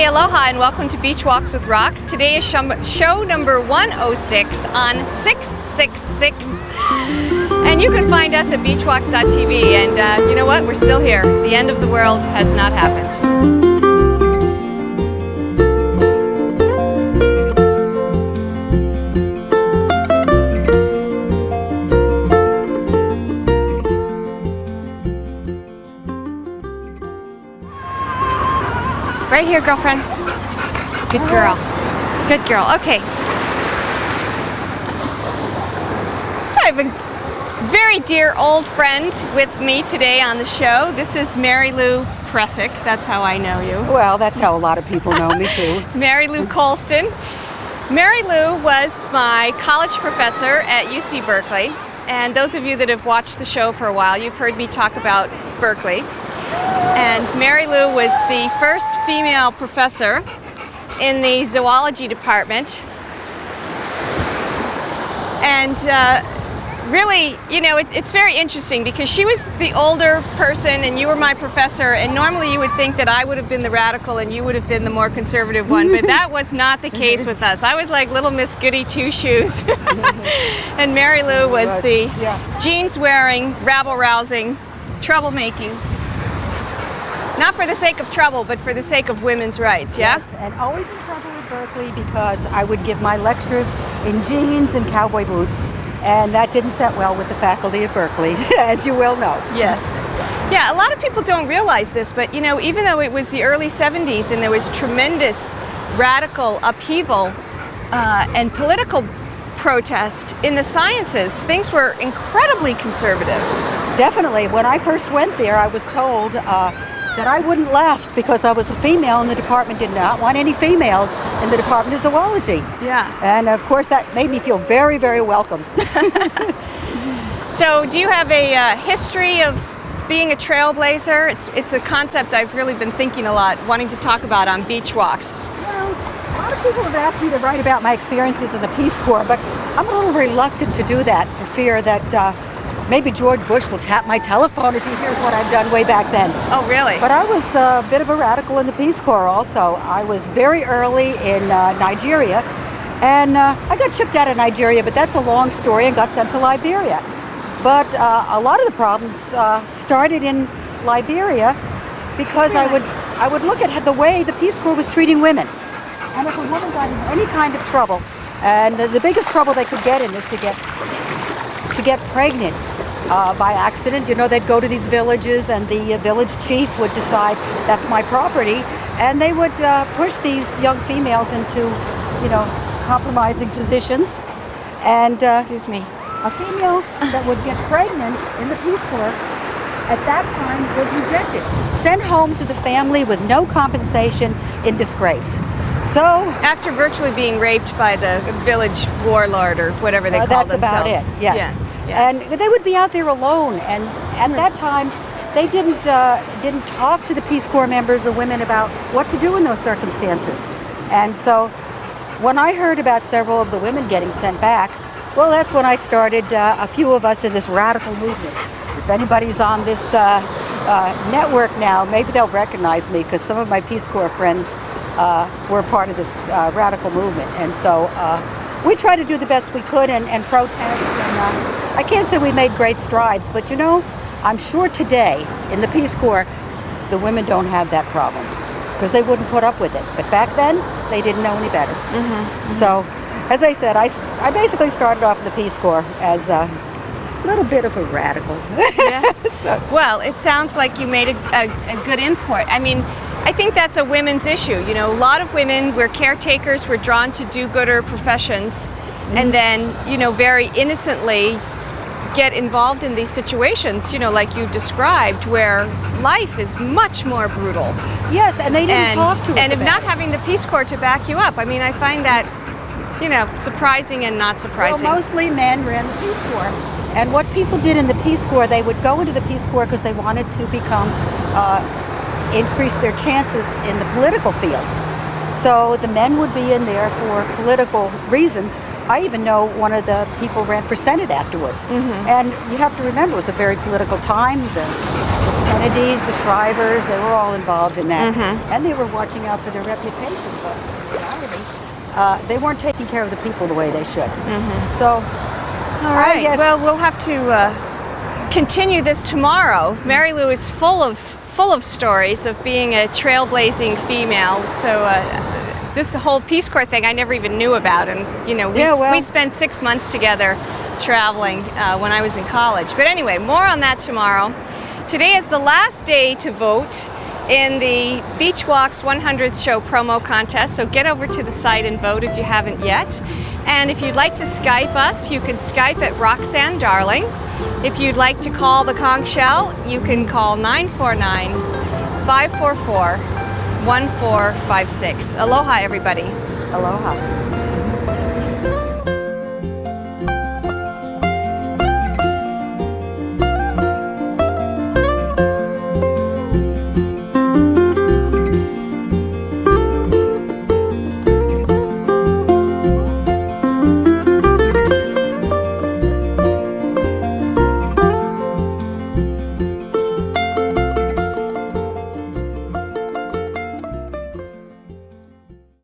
aloha and welcome to Beachwalks with Rocks. Today is show number 106 on 666. And you can find us at beachwalks.tv. And you know what? We're still here. The end of the world has not happened. Right here, girlfriend. Good girl. Good girl. Okay. So I have a very dear old friend with me today on the show. This is Mary Lou Pressick. That's how I know you. Well, that's how a lot of people know me too. Mary Lou Coulston. Mary Lou was my college professor at UC Berkeley. And those of you that have watched the show for a while, you've heard me talk about Berkeley. And Mary Lou was the first female professor in the zoology department. And really, you know, it's very interesting because she was the older person and you were my professor, and normally you would think that I would have been the radical and you would have been the more conservative one, but that was not the case with us. I was like little Miss Goody Two-Shoes. And Mary Lou was the jeans-wearing, rabble-rousing, troublemaking. Not for the sake of trouble, but for the sake of women's rights, yeah? Yes, and always in trouble at Berkeley because I would give my lectures in jeans and cowboy boots, and that didn't set well with the faculty at Berkeley, as you well know. Yes. Yeah, a lot of people don't realize this, but you know, even though it was the early 70s and there was tremendous radical upheaval and political protest in the sciences, things were incredibly conservative. Definitely. When I first went there, I was told that I wouldn't last because I was a female and the department did not want any females in the Department of Zoology. Yeah. And of course that made me feel very, very welcome. So do you have a history of being a trailblazer? It's a concept I've really been thinking a lot, wanting to talk about on Beachwalks. Well, a lot of people have asked me to write about my experiences in the Peace Corps, but I'm a little reluctant to do that for fear that maybe George Bush will tap my telephone if he hears what I've done way back then. Oh, really? But I was a bit of a radical in the Peace Corps also. I was very early in Nigeria, and I got shipped out of Nigeria, but that's a long story, and got sent to Liberia. But a lot of the problems started in Liberia because I would look at the way the Peace Corps was treating women. And if a woman got in any kind of trouble, and the biggest trouble they could get in is to get pregnant by accident. You know, they'd go to these villages and the village chief would decide that's my property, and they would push these young females into, you know, compromising positions. And excuse me, a female that would get pregnant in the Peace Corps at that time was rejected, sent home to the family with no compensation, in disgrace. So after virtually being raped by the village warlord or whatever they call themselves. That's about it. Yes. Yeah. And they would be out there alone, and at that time they didn't talk to the Peace Corps members or women about what to do in those circumstances. And so when I heard about several of the women getting sent back, well, that's when I started a few of us in this radical movement. If anybody's on this network now, maybe they'll recognize me because some of my Peace Corps friends were part of this radical movement. And so we tried to do the best we could and protest, and I can't say we made great strides, but you know, I'm sure today in the Peace Corps, the women don't have that problem because they wouldn't put up with it. But back then, they didn't know any better. Mm-hmm. So, as I said, I basically started off in the Peace Corps as a little bit of a radical. Yeah. Well, it sounds like you made a good import. I mean, I think that's a women's issue. You know, a lot of women, we're caretakers, we're drawn to do-gooder professions, and then, you know, very innocently get involved in these situations, you know, like you described, where life is much more brutal. Yes, and they didn't talk to us And about not it. having the Peace Corps to back you up. I mean, I find that, you know, surprising and not surprising. Well, mostly men ran the Peace Corps. And what people did in the Peace Corps, they would go into the Peace Corps because they wanted to become increase their chances in the political field. So the men would be in there for political reasons. I even know one of the people ran for Senate afterwards. Mm-hmm. And you have to remember, it was a very political time. The Kennedys, the Shrivers, they were all involved in that. And they were watching out for their reputation, but in reality, they weren't taking care of the people the way they should. So, all right. Well, we'll have to continue this tomorrow. Mary Lou is full of stories of being a trailblazing female. So this whole Peace Corps thing I never even knew about, and you know, we spent 6 months together traveling when I was in college. But anyway, more on that tomorrow. Today is the last day to vote in the Beachwalks 100th show promo contest, so get over to the site and vote if you haven't yet. And if you'd like to Skype us, you can Skype at Roxanne Darling. If you'd like to call the conch shell, you can call 949-544-1456. Aloha, everybody. aloha.